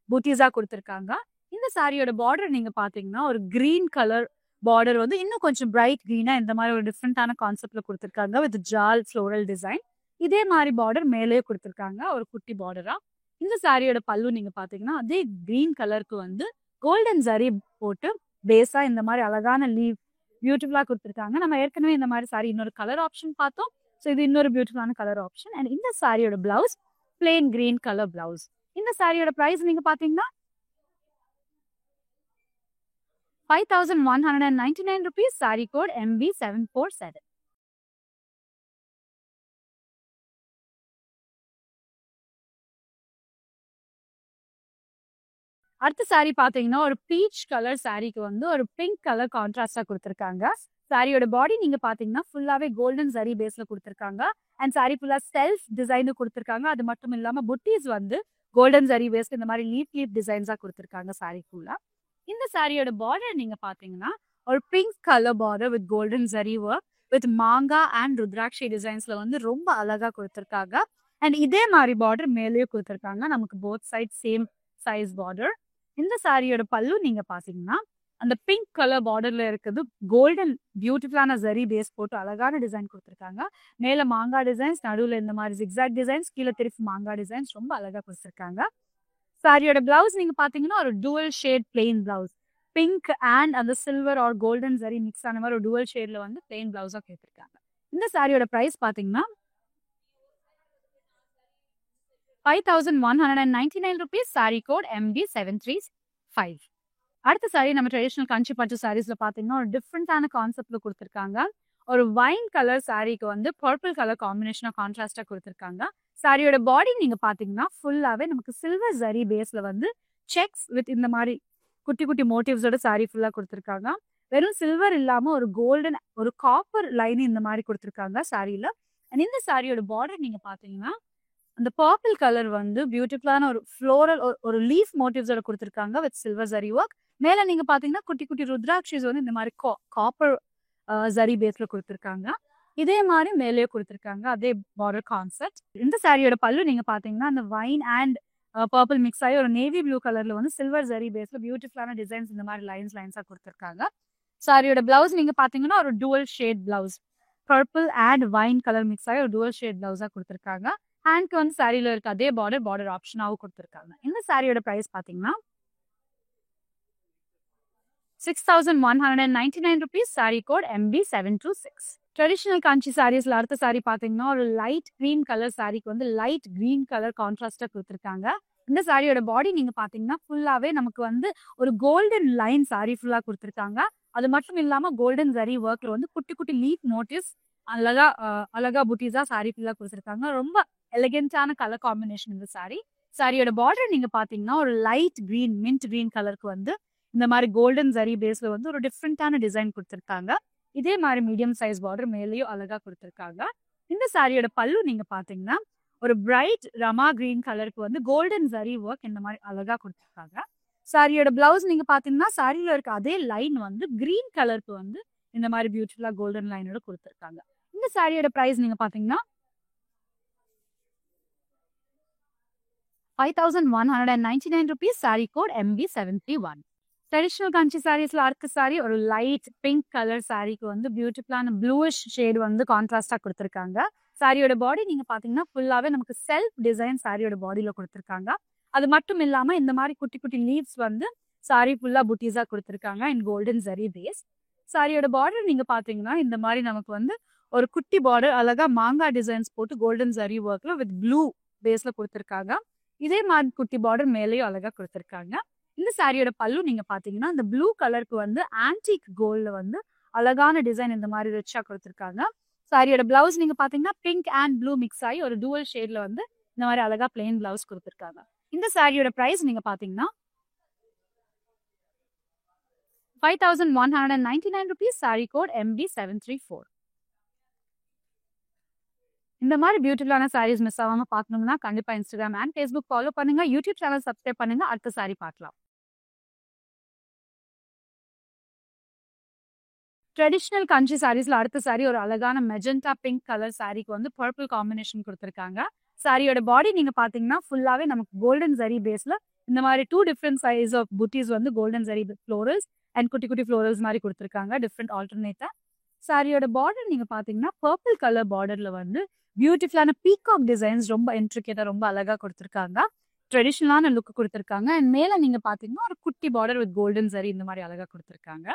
பூட்டிஸா கொடுத்துருக்காங்க. இந்த சாரியோட பார்டர் நீங்க பாத்தீங்கன்னா ஒரு கிரீன் கலர் பார்டர் வந்து இன்னும் கொஞ்சம் பிரைட் கிரீனா இந்த மாதிரி ஒரு டிஃப்ரெண்டான கான்செப்ட்ல கொடுத்துருக்காங்க வித் ஜால் ஃப்ளோரல் டிசைன். இதே மாதிரி பார்டர் மேலேயே கொடுத்துருக்காங்க ஒரு குட்டி பார்டரா. இந்த சாரியோட பல்லு நீங்க பாத்தீங்கன்னா அதே கிரீன் கலருக்கு வந்து கோல்டன் ஜரி போட்டு பேஸா இந்த மாதிரி அழகான லீவ் பியூட்டிஃபுல்லா கொடுத்துருக்காங்க. நம்ம ஏற்கனவே இந்த மாதிரி சாரி இன்னொரு கலர் ஆப்ஷன் பார்த்தோம். ஸோ இது இன்னொரு பியூட்டிஃபுல்லான கலர் ஆப்ஷன். அண்ட் இந்த சாரியோட blouse plain green colour blouse. இந்த சாரியோட பிரைஸ் நீங்க பாத்தீங்கன்னா 5,199 rupees. Saree code MB747. அடுத்த சாரி பாத்தீங்கன்னா ஒரு பீச் கலர் சாரிக்கு வந்து ஒரு பிங்க் கலர் கான்ட்ராஸ்டா கொடுத்துருக்காங்க. சாரியோட பாடி நீங்க பாத்தீங்கன்னா ஃபுல்லாவே கோல்டன் ஜரி பேஸ்ல கொடுத்துருக்காங்க. அண்ட் சாரி ஃபுல்லா செல்ஃப் டிசைன் கொடுத்துருக்காங்க. அது மட்டும் இல்லாம புட்டீஸ் வந்து கோல்டன் ஜரி பேஸ்ல இந்த மாதிரி லீஃப் டிசைன்ஸா கொடுத்துருக்காங்க சாரி ஃபுல்லா. இந்த சாரியோட பார்டர் நீங்க பாத்தீங்கன்னா ஒரு pink colour border with golden zari work with மாங்கா அண்ட் ருத்ராட்சி டிசைன்ஸ்ல வந்து ரொம்ப அழகா கொடுத்துருக்காங்க. அண்ட் இதே மாதிரி பார்டர் மேலேயும் கொடுத்துருக்காங்க. நமக்கு both side same size border. இந்த சாரியோட பல்லு நீங்க பாத்தீங்கன்னா அந்த பிங்க் கலர் பார்டர்ல இருக்குது கோல்டன் பியூட்டிஃபுல்லான ஜரி பேஸ் போட்டு அழகான டிசைன் கொடுத்துருக்காங்க. மேல மாங்கா டிசைன்ஸ், நடுவுல இந்த மாதிரி ஜிக்ஸாக் டிசைன்ஸ், கீழே திருப்பி மாங்கா டிசைன்ஸ் ரொம்ப அழகா கொடுத்துருக்காங்க. சாரியோட பிளவுஸ் நீங்க பாத்தீங்கன்னா ஒரு dual shade plain blouse, pink and அந்த silver or golden zari mix ஆன மாதிரி ஒரு டுவல் ஷேட்ல வந்து பிளெயின் பிளவுஸா கேட்டிருக்காங்க. இந்த சாரியோட பிரைஸ் பாத்தீங்கன்னா 5,199 rupees. Saree code MB735. அடுத்த சாரி நம்ம ட்ரெடிஷனல் கஞ்சி பட்டு சாரீஸ்ல பாத்தீங்கன்னா ஒரு டிஃப்ரெண்டான கான்செப்ட்ல கொடுத்துருக்காங்க. ஒரு வைன் கலர் சாரிக்கு வந்து பர்பிள் கலர் காம்பினேஷனா கான்ட்ராஸ்டா கொடுத்துருக்காங்க. சாரியோட பாடி நீங்க பாத்தீங்கன்னா ஃபுல்லாவே நமக்கு சில்வர் ஜரி பேஸ்ல வந்து செக்ஸ் வித் இந்த மாதிரி குட்டி குட்டி மோட்டிவ்ஸோட சாரி ஃபுல்லா கொடுத்துருக்காங்க. வெறும் சில்வர் இல்லாம ஒரு கோல்டன் ஒரு காப்பர் லைன் இந்த மாதிரி கொடுத்துருக்காங்க சாரியில. அண்ட் இந்த சாரியோட பார்டர் நீங்க பாத்தீங்கன்னா அந்த பர்பிள் கலர் வந்து பியூட்டிஃபுல்லான ஒரு ஃப்ளோரல் ஒரு லீஃப் மோட்டிவ்ஸோட கொடுத்துருக்காங்க வித் சில்வர் ஜரி ஒர்க். மேல நீங்க பாத்தீங்கன்னா குட்டி குட்டி ருத்ராட்சிஸ் வந்து இந்த மாதிரி காப்பர் ஜரி பேஸ்ல கொடுத்துருக்காங்க. இதே மாதிரி மேலேயே கொடுத்துருக்காங்க அதே பார்டர் கான்செப்ட். இந்த சாரியோட பல்லு நீங்க பாத்தீங்கன்னா அந்த வைன் அண்ட் பர்பிள் மிக்ஸ் ஆகி ஒரு நேவி ப்ளூ கலர்ல வந்து சில்வர் ஜரி பேஸ்ல பியூட்டிஃபுல்லான டிசைன்ஸ் இந்த மாதிரி லைன்ஸா கொடுத்துருக்காங்க. சாரியோட பிளவுஸ் நீங்க பாத்தீங்கன்னா ஒரு dual shade blouse, purple and wine colour mix ஆகி ஒரு டுவல் ஷேட் பிளவுஸா கொடுத்துருக்காங்க. ஹேண்ட்க்கு வந்து சாரியில இருக்க அதே பார்டர் ஆப்ஷனாவும் கொடுத்துருக்காங்க. இந்த சாரியோட பிரைஸ் பாத்தீங்கன்னா 6,199 rupees. Saree code MB726. Traditional Kanchi சாரீஸ்ல அடுத்த சாரி பாத்தீங்கன்னா ஒரு லைட் கிரீன் கலர் சாரிக்கு வந்து லைட் கிரீன் கலர் கான்ட்ராஸ்டா கொடுத்துருக்காங்க. இந்த சாரியோட பாடி நீங்க பாத்தீங்கன்னா ஃபுல்லாவே நமக்கு வந்து ஒரு கோல்டன் லைன் சாரி ஃபுல்லா கொடுத்துருக்காங்க. அது மட்டும் இல்லாம கோல்டன் ஜரி ஒர்க்ல வந்து குட்டி குட்டி லீஃப் நோட்டீஸ் அழகா புட்டிஸா சாரி ஃபுல்லா கொடுத்துருக்காங்க. ரொம்ப எலிகென்டான கலர் காம்பினேஷன் இந்த சாரி. சாரியோட பார்டர் நீங்க பாத்தீங்கன்னா ஒரு லைட் கிரீன் மின்ட் கிரீன் கலருக்கு வந்து இந்த மாதிரி கோல்டன் ஜரி பேஸ்ல வந்து ஒரு டிஃப்ரெண்டான டிசைன் கொடுத்துருக்காங்க. இதே மாதிரி மீடியம் சைஸ் பார்டர் மேலேயும் அழகா கொடுத்துருக்காங்க. இந்த சாரியோட பல்லு நீங்க பாத்தீங்கன்னா ஒரு பிரைட் ரமா கிரீன் கலருக்கு வந்து கோல்டன் ஜரி ஒர்க் இந்த மாதிரி அழகா கொடுத்துருக்காங்க. சாரியோட பிளவுஸ் நீங்க பாத்தீங்கன்னா சாரியில இருக்க அதே லைன் வந்து கிரீன் கலருக்கு வந்து இந்த மாதிரி பியூட்டிஃபுல்லா கோல்டன் லைனோட கொடுத்துருக்காங்க. இந்த சாரியோட பிரைஸ் நீங்க பாத்தீங்கன்னா 5,199 rupees. Saree code MB731. Traditional Kanchi சாரீஸ்ல அடுத்த சாரி ஒரு லைட் பிங்க் கலர் சாரிக்கு வந்து பியூட்டிஃபுல்லான ப்ளூஷ் ஷேட் வந்து கான்ட்ராஸ்டா கொடுத்துருக்காங்க. சாரியோட பாடி நீங்க பாத்தீங்கன்னா ஃபுல்லாவே நமக்கு செல்ஃப் டிசைன் சாரியோட பாடியில கொடுத்துருக்காங்க. அது மட்டும் இல்லாம இந்த மாதிரி குட்டி குட்டி லீவ்ஸ் வந்து சாரி ஃபுல்லா புட்டிஸா கொடுத்துருக்காங்க இன் கோல்டன் ஜரி பேஸ். சாரியோட பார்டர் நீங்க பாத்தீங்கன்னா இந்த மாதிரி நமக்கு வந்து ஒரு குட்டி பார்டர் அழகா மாங்காய் டிசைன்ஸ் போட்டு கோல்டன் ஜரி ஒர்க்ல வித் ப்ளூ பேஸ்ல கொடுத்துருக்காங்க. இதே மாதிரி குட்டி பார்டர் மேலேயும் அழகா கொடுத்துருக்காங்க. இந்த சாரியோட பல்லு நீங்க பாத்தீங்கன்னா இந்த ப்ளூ கலருக்கு வந்து ஆன்டிக் கோல்ட்ல வந்து அழகான டிசைன் இந்த மாதிரி ரிச்சா கொடுத்துருக்காங்க. சாரியோட பிளவுஸ் நீங்க பாத்தீங்கன்னா பிங்க் அண்ட் ப்ளூ மிக்ஸ் ஆகி ஒரு டூவல் ஷேட்ல வந்து இந்த மாதிரி அழகா பிளெயின் பிளவுஸ் கொடுத்துருக்காங்க. இந்த சாரியோட பிரைஸ் நீங்க பாத்தீங்கன்னா 5,199 rupees. Saree code MB734. இந்த மாதிரி பியூட்டிஃபுல்லான சாரீஸ் மிஸ் ஆகாம பார்க்கணும்னா கண்டிப்பா இன்ஸ்டாகிராம் அண்ட் ஃபேஸ்புக் ஃபாலோ பண்ணுங்க. யூடியூப் சேனல் சப்ஸ்கிரைப் பண்ணுங்க. அடுத்த சாரி பார்க்கலாம். ட்ரெடிஷனல் கஞ்சி சாரீஸ்ல அடுத்த சாரி ஒரு அழகான மெஜெண்டா பிங்க் கலர் சாரிக்கு வந்து பர்பிள் காம்பினேஷன் கொடுத்துருக்காங்க. சாரியோட பாடி நீங்க பாத்தீங்கன்னா ஃபுல்லாவே நமக்கு கோல்டன் ஜரி பேஸ்ல இந்த மாதிரி 2 டிஃப்ரெண்ட் சைஸ் ஆஃப் புட்டிஸ் வந்து கோல்டன் ஜரி ஃப்ளோரல்ஸ் அண்ட் குட்டி குட்டி ஃப்ளோரல்ஸ் மாதிரி கொடுத்துருக்காங்க டிஃப்ரெண்ட் ஆல்டர்னேட்டா. சாரியோட பார்டர் நீங்க பாத்தீங்கன்னா பர்பிள் கலர் பார்டர்ல வந்து பியூட்டிஃபுல்லான பீகாக் டிசைன்ஸ் ரொம்ப இன்ட்ரிகேட்டா ரொம்ப அழகா கொடுத்துருக்காங்க. ட்ரெடிஷனலான லுக் கொடுத்துருக்காங்க. அண்ட் மேல நீங்க பாத்தீங்கன்னா ஒரு குட்டி பார்டர் வித் கோல்டன் ஜரி இந்த மாதிரி அழகா கொடுத்துருக்காங்க.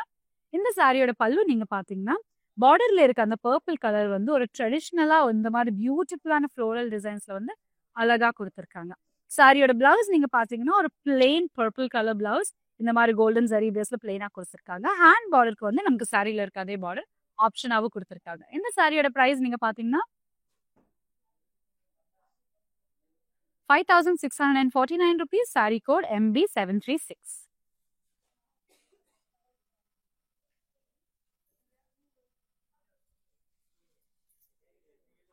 இந்த சாரியோட பல்லு நீங்க பாத்தீங்கன்னா பார்டர்ல இருக்க அந்த பர்பிள் கலர் வந்து ஒரு ட்ரெடிஷனலா இந்த மாதிரி பியூட்டிஃபுல்லான ஃப்ளோரல் டிசைன்ஸ்ல வந்து அழகா கொடுத்துருக்காங்க. சாரியோட பிளவுஸ் நீங்க பாத்தீங்கன்னா ஒரு பிளெயின் பர்பிள் கலர் பிளவுஸ் இந்த மாதிரி கோல்டன் ஜரி பேஸ்ல பிளெயினா கொடுத்துருக்காங்க. ஹேண்ட் பார்டருக்கு வந்து நமக்கு சாரியில இருக்க அதே பார்டர் ஆப்ஷனாவும் கொடுத்துருக்காங்க. இந்த சாரியோட பிரைஸ் நீங்க பாத்தீங்கன்னா 5,649 rupees. Saree code MB736.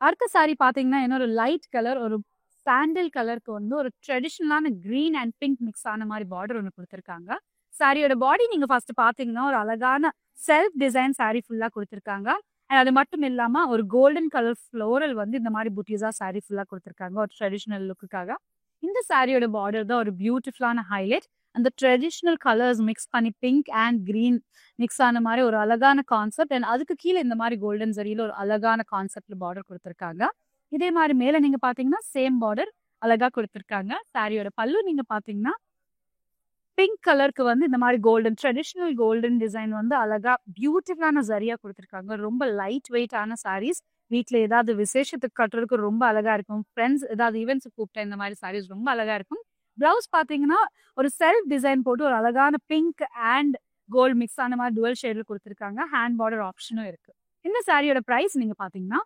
அடுத்த சாரி பாத்தீங்கன்னா இன்னொரு லைட் கலர் ஒரு சாண்டில் கலருக்கு வந்து ஒரு ட்ரெடிஷனலான கிரீன் அண்ட் பிங்க் மிக்ஸ் ஆன மாதிரி பார்டர் ஒன்று கொடுத்துருக்காங்க. சாரியோட பாடி நீங்க ஃபர்ஸ்ட் பாத்தீங்கன்னா ஒரு அழகான செல்ஃப் டிசைன் சாரி ஃபுல்லா கொடுத்துருக்காங்க. அது மட்டும் இல்லாம ஒரு கோல்டன் கலர் ஃப்ளோரல் வந்து இந்த மாதிரி புட்டிஸா சாரி ஃபுல்லா கொடுத்துருக்காங்க ஒரு ட்ரெடிஷனல் லுக்குக்காக. இந்த சாரியோட பார்டர் தான் ஒரு பியூட்டிஃபுல்லான ஹைலைட். அந்த ட்ரெடிஷனல் கலர்ஸ் மிக்ஸ் பண்ணி பிங்க் அண்ட் கிரீன் மிக்ஸ் ஆன மாதிரி ஒரு அழகான கான்செப்ட் அண்ட் அதுக்கு கீழே இந்த மாதிரி கோல்டன் ஜரியில ஒரு அழகான கான்செப்ட்ல பார்டர் கொடுத்துருக்காங்க. இதே மாதிரி மேல நீங்க பாத்தீங்கன்னா சேம் பார்டர் அழகா கொடுத்துருக்காங்க. சாரியோட பல்லு நீங்க பாத்தீங்கன்னா பிங்க் கலருக்கு வந்து இந்த மாதிரி கோல்டன் ட்ரெடிஷனல் கோல்டன் டிசைன் வந்து அழகா பியூட்டிஃபுல்லான ஜரியா கொடுத்துருக்காங்க. ரொம்ப லைட் வெயிட்டான சாரீஸ் வீட்டுல ஏதாவது விசேஷத்துக்கு கட்டுறதுக்கு ரொம்ப அழகா இருக்கும். ஃப்ரெண்ட்ஸ் ஏதாவது ஈவெண்ட்ஸ் கூப்பிட்டா இந்த மாதிரி சாரீஸ் ரொம்ப அழகா இருக்கும். பிளவுஸ் பாத்தீங்கன்னா ஒரு செல்ஃப் டிசைன் போட்டு ஒரு அழகான பிங்க் அண்ட் கோல்ட் மிக்ஸ் ஆன மாதிரி டுவல் ஷேட்ல கொடுத்துருக்காங்க. ஹேண்ட் பார்டர் ஆப்ஷனும் இருக்கு. இந்த சாரியோட பிரைஸ் நீங்க பாத்தீங்கன்னா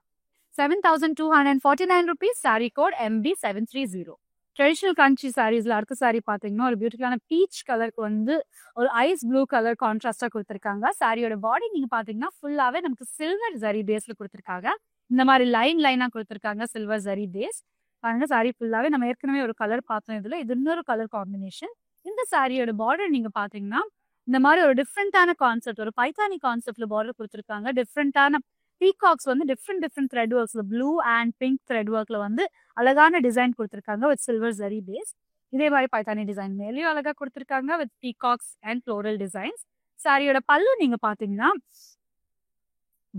7,249 rupees. Saree code MB730. Traditional country சாரீஸ்ல அடுத்த சாரி பாத்தீங்கன்னா ஒரு பியூட்டிஃபுல்லான பீச் கலருக்கு வந்து ஒரு ஐஸ் ப்ளூ கலர் கான்ட்ராஸ்டா கொடுத்துருக்காங்க. சாரியோட பாடி நீங்க பாத்தீங்கன்னா ஃபுல்லாவே நமக்கு சில்வர் ஜரி பேஸ்ல கொடுத்துருக்காங்க. இந்த மாதிரி லைனா கொடுத்துருக்காங்க சில்வர் ஜரி பேஸ். பாருங்க சாரி ஃபுல்லாவே நம்ம ஏற்கனவே ஒரு கலர் பார்த்தோம். இதுல இது இன்னொரு கலர் காம்பினேஷன். இந்த சாரியோட பார்டர் நீங்க பாத்தீங்கன்னா இந்த மாதிரி ஒரு டிஃப்ரெண்டான கான்செப்ட் ஒரு பைத்தானி கான்செப்ட்ல பார்டர் கொடுத்துருக்காங்க. டிஃப்ரெண்டான பீகாக்ஸ் வந்து டிஃப்ரெண்ட் த்ரெட் ஒர்க்ஸ்ல ப்ளூ அண்ட் பிங்க் த்ரெட் ஒர்க்ல வந்து அழகான டிசைன் கொடுத்துருக்காங்க வித் சில்வர் ஜரி பேஸ். இதே மாதிரி பைத்தானி டிசைன் மேலேயும் அழகா கொடுத்துருக்காங்க with peacocks and floral designs. சாரியோட பல்லு நீங்க பாத்தீங்கன்னா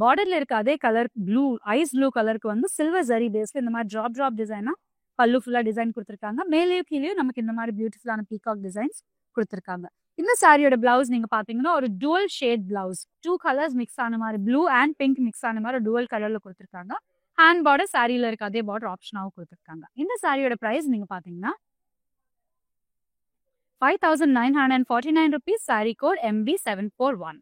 பார்டர்ல இருக்க அதே கலர் ப்ளூ ஐஸ் ப்ளூ கலருக்கு வந்து சில்வர் ஜரி பேஸ்ல இந்த மாதிரி ட்ராப் டிசைனா பல்லு ஃபுல்லா டிசைன் கொடுத்துருக்காங்க. மேலேயும் கீழேயும் நமக்கு இந்த மாதிரி பியூட்டிஃபுல்லான பீகாக் டிசைன்ஸ் கொடுத்துருக்காங்க. இந்த சாரியோட பிளவுஸ் நீங்க பாத்தீங்கன்னா ஒரு dual shade blouse, 2 colours mix ஆன மாதிரி ப்ளூ அண்ட் பிங்க் மிக்ஸ் ஆன மாதிரி டுவல் கலர்ல கொடுத்துருக்காங்க. ஹேண்ட் பார்டர் சாரியில இருக்க அதே பார்டர் ஆப்ஷனாவும் கொடுத்துருக்காங்க. இந்த சாரியோட பிரைஸ் நீங்க பாத்தீங்கன்னா 5,949 rupees. Saree code MB741.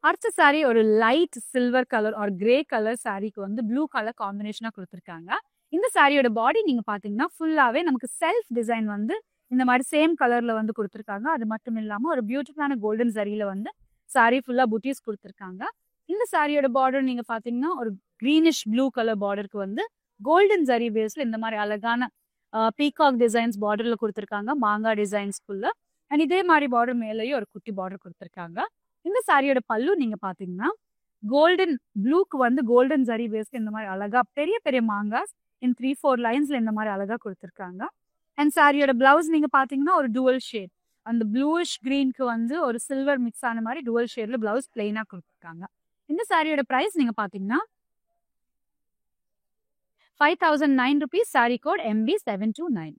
அடுத்த சாரி ஒரு light silver colour or grey colour சாரிக்கு வந்து ப்ளூ கலர் காம்பினேஷனா கொடுத்துருக்காங்க. இந்த சாரியோட பாடி நீங்க பாத்தீங்கன்னா ஃபுல்லாவே நமக்கு செல்ஃப் டிசைன் வந்து இந்த மாதிரி சேம் கலர்ல வந்து கொடுத்துருக்காங்க. அது மட்டும் இல்லாம ஒரு பியூட்டிஃபுல்லான கோல்டன் சரியில வந்து சாரி ஃபுல்லா புட்டீஸ் கொடுத்துருக்காங்க. இந்த சாரியோட பார்டர் நீங்க பாத்தீங்கன்னா ஒரு கிரீனிஷ் ப்ளூ கலர் பார்டருக்கு வந்து கோல்டன் ஜரி பேஸ்ல இந்த மாதிரி அழகான பீகாக் டிசைன்ஸ் பார்டர்ல கொடுத்துருக்காங்க, மாங்காய் டிசைன்ஸ்குள்ள. அண்ட் இதே மாதிரி பார்டர் மேலேயும் ஒரு குட்டி பார்டர் கொடுத்துருக்காங்க. இந்த சாரியோட பல்லு நீங்க பாத்தீங்கன்னா கோல்டன் ப்ளூக்கு வந்து கோல்டன் ஜரி பேஸ்ல இந்த மாதிரி அழகா பெரிய பெரிய மாங்காஸ் இன் 3-4 லைன்ஸ்ல இந்த மாதிரி அழகா கொடுத்துருக்காங்க. அண்ட் சாரியோட பிளவுஸ் நீங்க பாத்தீங்கன்னா ஒரு டுவல் ஷேட், அந்த ப்ளூஷ் கிரீனுக்கு வந்து ஒரு சில்வர் மிக்ஸ் ஆன மாதிரி டுவல் ஷேட்ல பிளவுஸ் பிளெயினா கொடுத்துருக்காங்க. இந்த சாரியோட பிரைஸ் நீங்க பாத்தீங்கன்னா 5,009 rupees. Saree code MB729.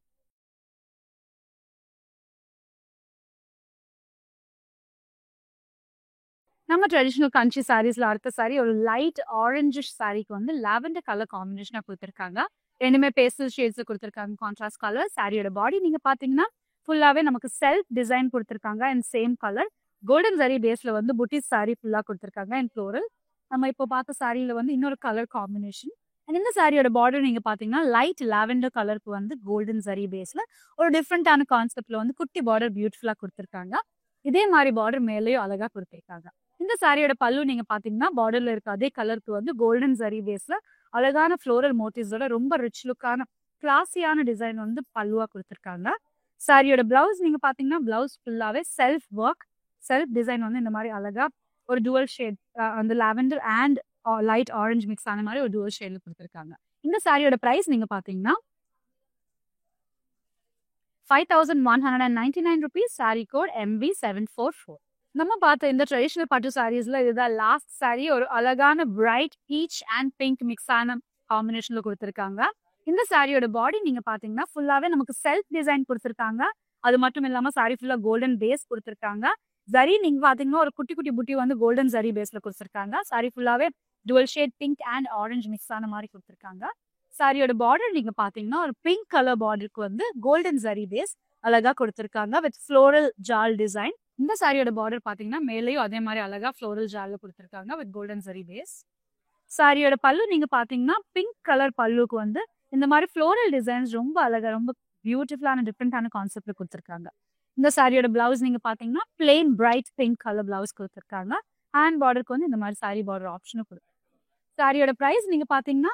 நம்ம ட்ரெடிஷனல் கண்ட்ரி சாரீஸ்ல அடுத்த சாரி ஒரு லைட் ஆரஞ்சிஷ் சாரிக்கு வந்து லாவெண்டர் கலர் காம்பினேஷனா கொடுத்துருக்காங்க. ரெண்டுமே பேஸ்டல் ஷேட்ஸ் கொடுத்துருக்காங்க, கான்ட்ராஸ்ட் கலர். சாரியோட பாடி நீங்க பாத்தீங்கன்னா ஃபுல்லாவே நமக்கு செல்ஃப் டிசைன் கொடுத்துருக்காங்க and same colour golden zari பேஸ்ல வந்து புட்டிஸ் சாரி ஃபுல்லா கொடுத்துருக்காங்க அண்ட் ஃப்ளோரல். நம்ம இப்போ பார்த்த சாரியில வந்து இன்னொரு கலர் காம்பினேஷன். அண்ட் இந்த சாரியோட பார்டர் நீங்க பாத்தீங்கன்னா லைட் லாவெண்டர் கலருக்கு வந்து கோல்டன் ஜரி பேஸ்ல ஒரு டிஃப்ரெண்டான கான்செப்ட்ல வந்து குட்டி பார்டர் பியூட்டிஃபுல்லா கொடுத்துருக்காங்க. இதே மாதிரி பார்டர் மேலேயும் அழகா கொடுத்துருக்காங்க. இந்த சாரியோட பல்லு நீங்க பாத்தீங்கன்னா பார்டர்ல இருக்க அதே கலருக்கு வந்து கோல்டன் ஜரி பேஸ்ல அழகான ஃப்ளோரல் மோட்டிவ்ஸோட ரொம்ப ரிச் லுக்கான கிளாஸியான டிசைன் வந்து பல்லுவா கொடுத்துருக்காங்க. சாரியோட பிளவுஸ் நீங்க பாத்தீங்கன்னா பிளவுஸ் ஃபுல்லாவே செல்ஃப் ஒர்க், செல்ஃப் டிசைன் வந்து இந்த மாதிரி அழகா ஒரு டுவல் ஷேட் அந்த lavender and light orange mix ஆன மாதிரி ஒரு டுவல் ஷேட்ல கொடுத்துருக்காங்க. இந்த சாரியோட பிரைஸ் நீங்க பாத்தீங்கன்னா 5,199 rupees. Saree code MB744. நம்ம பார்த்த இந்த ட்ரெடிஷனல் பட்டு சாரீஸ்ல இதுதான் லாஸ்ட் சாரி. ஒரு அழகான bright peach and pink mix ஆன காம்பினேஷன்ல கொடுத்துருக்காங்க. இந்த சாரியோட பாடி நீங்க பாத்தீங்கன்னா ஃபுல்லாவே நமக்கு செல்ஃப் டிசைன் கொடுத்துருக்காங்க. அது மட்டும் இல்லாம சாரி ஃபுல்லா கோல்டன் பேஸ் கொடுத்துருக்காங்க. ஜரி நீங்க பாத்தீங்கன்னா ஒரு குட்டி குட்டி புட்டி வந்து கோல்டன் ஜரி பேஸ்ல கொடுத்துருக்காங்க. சாரி ஃபுல்லாவே dual shade pink and orange mix ஆன மாதிரி கொடுத்துருக்காங்க. சாரியோட பார்டர் நீங்க பாத்தீங்கன்னா ஒரு பிங்க் கலர் பார்டருக்கு வந்து கோல்டன் ஜரி பேஸ் அழகா கொடுத்துருக்காங்க வித் ஃப்ளோரல் ஜால் டிசைன். இந்த சாரியோட பார்டர் பாத்தீங்கன்னா மேலேயும் அதே மாதிரி அழகா ஃப்ளோரல் ஜால்ல கொடுத்துருக்காங்க வித் கோல்டன் ஜரி பேஸ். சாரியோட பல்லு நீங்க பாத்தீங்கன்னா பிங்க் கலர் பல்லுக்கு வந்து இந்த மாதிரி ஃப்ளோரல் டிசைன்ஸ் ரொம்ப அழகா ரொம்ப பியூட்டிஃபுல்லான டிஃப்ரெண்டான கான்செப்ட்ல கொடுத்துருக்காங்க. இந்த சாரியோட பிளவுஸ் நீங்க பாத்தீங்கன்னா plain bright pink colour blouse கொடுத்துருக்காங்க. ஹேண்ட் பார்டருக்கு வந்து இந்த மாதிரி சாரி பார்டர் ஆப்ஷனும் கொடுக்கும். சாரியோட பிரைஸ் நீங்க பாத்தீங்கன்னா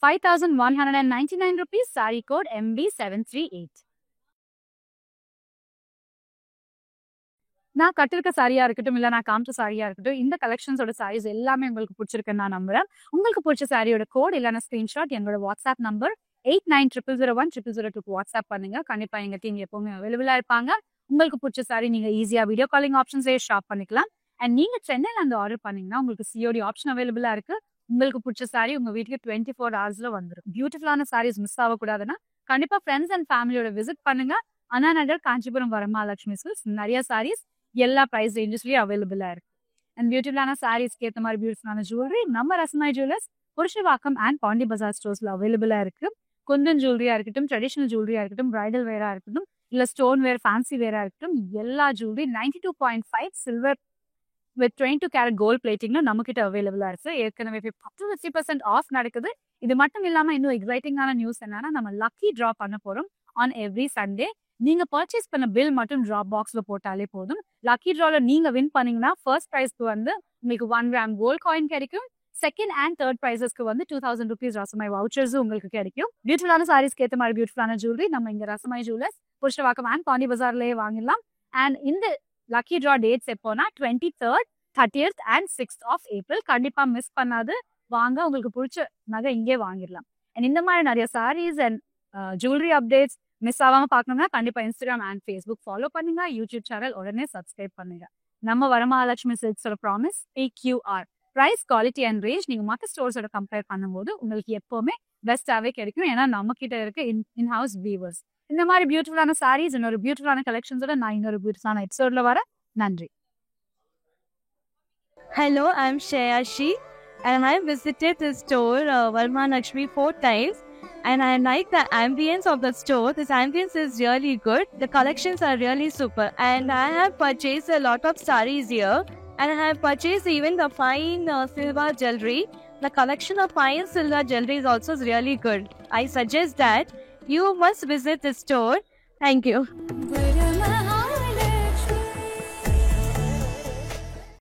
5,199 rupees. Saree code MB738. நான் கட்டிருக்க சாரியா இருக்கட்டும் இல்ல நான் காமிச்ச சாரியா இருக்கட்டும், இந்த கலெக்ஷன்ஸோட சாரீஸ் எல்லாமே உங்களுக்கு பிடிச்சிருக்குன்னு நான் நம்புறேன். உங்களுக்கு பிடிச்ச சாரியோட கோட் இல்லைன்னா ஸ்கிரீன்ஷாட் என்னோட வாட்ஸ்அப் நம்பர் 8900010002 வாட்ஸ்அப் பண்ணுங்க. கண்டிப்பா எங்க டீம் எப்பவுமே அவைலபிளா இருப்பாங்க. உங்களுக்கு பிடிச்ச சாரி நீங்க ஈஸியா வீடியோ காலிங் ஆப்ஷன்ஸே ஷாப் பண்ணிக்கலாம். அண்ட் நீங்க சென்னையில அந்த ஆர்டர் பண்ணீங்கன்னா உங்களுக்கு சிஓடி ஆப்ஷன் அவைலபிளா இருக்கு. உங்களுக்கு பிடிச்ச சாரி உங்க வீட்டுக்கு 24 ஹவர்ஸ்ல வந்துடும். பியூட்டிஃபுல்லான சாரீஸ் மிஸ் ஆகக்கூடாதுன்னா கண்டிப்பா ஃப்ரெண்ட்ஸ் அண்ட் ஃபேமிலியோட விசிட் பண்ணுங்க. அண்ணா நகர், காஞ்சிபுரம், வரமகாலட்சுமி சில்க்ஸ். நிறைய சாரீஸ் எல்லா பிரைஸ் ரேஞ்சஸ்லயும் அவைலபிளா இருக்கு. அண்ட் பியூட்டிஃபுல்லான சாரீஸ்க்கு ஏற்ற மாதிரி பியூட்டிஃபுல்லான ஜுவல்லரி நம்ம ரசமாய் ஜுவல்லர்ஸ், புருஷவாக்கம் அண்ட் பாண்டி பஜார் ஸ்டோர்ஸ்ல அவைலபிளா இருக்கு. குந்தன் ஜுவல்லரியா இருக்கட்டும், ட்ரெடிஷனல் ஜுவல்லரியா இருக்கட்டும், பிரைடல் வேரா இருக்கட்டும், இல்ல ஸ்டோன் வேர், ஃபேன்சி வேரா இருக்கட்டும், எல்லா jewellery 92.5 silver with 22 carat gold பிளேட்டிங்ல நம்ம கிட்ட அவைலபிளா இருக்கு. ஏற்கனவே 50% ஆஃப் நடக்குது. இது மட்டும் இல்லாம இன்னும் எக்ஸைட்டிங்கான நியூஸ் என்னன்னா நம்ம லக்கி டிரா பண்ண போறோம் ஆன் எவ்ரி சண்டே. நீங்க பர்ச்சேஸ் பண்ண பில் மட்டும் டிராப் பாக்ஸ்ல போட்டாலே போதும். லக்கி டிரால நீங்க வின் பண்ணீங்கன்னா ஃபர்ஸ்ட் பிரைஸ்க்கு வந்து உங்களுக்கு 1 கிராம் கோல்ட் காயின் கிடைக்கும். செகண்ட் அண்ட் தேர்ட் பிரைசஸ்க்கு வந்து 2000 rupees ரசமாய் வவுச்சர்ஸ் உங்களுக்கு கிடைக்கும். பியூட்டிஃபுல்லான சாரீஸ்க்கு ஏற்ற மாதிரி பியூட்டிஃபுல்லான ஜுவல்லரி நம்ம இங்க ரசமாய் ஜுவல்லர்ஸ், புருஷவாக்கம் அண்ட் பாண்டி பஜார்லயே வாங்கிடலாம். அண்ட் இந்த லக்கி டிரா டேட்ஸ் எப்போனா 23rd, 30th and 6th of April. கண்டிப்பா மிஸ் பண்ணாது வாங்க, உங்களுக்கு பிடிச்ச நகை இங்கே வாங்கிடலாம். அண்ட் இந்த மாதிரி நிறைய saris and jewellery updates, miss ஆகாம பார்க்கணும்னா கண்டிப்பா இன்ஸ்டாகிராம் அண்ட் ஃபேஸ்புக் ஃபாலோ பண்ணுங்க. யூடியூப் சேனல் உடனே சப்ஸ்கிரைப் பண்ணுங்க. நம்ம வரமகாலட்சுமி சில்க்ஸோட promise PQR, price, quality and range நீங்க மற்ற ஸ்டோர்ஸோட கம்பேர் பண்ணும்போது உங்களுக்கு எப்பவுமே பெஸ்டாவே கிடைக்கும். ஏன்னா நம்ம கிட்ட இருக்க இன்ஹவுஸ் வீவர்ஸ். இந்த மாதிரி பியூட்டிஃபுல்லான சாரீஸ், இன்னொரு பியூட்டிஃபுல்லான கலெக்ஷன்ஸோட நான் இன்னொரு பியூட்டிஃபுல்லான எபிசோட்ல வரேன். நன்றி. Hello, I'm Shayashi, and I visited the store Varma Lakshmi 4 times, and I like the ambience of the store. This ambience is really good. The collections are really super, and I have purchased a lot of sarees here, and I have purchased even the fine silver jewelry. The collection of fine silver jewelry is also really good. I suggest that you must visit the store. Thank you.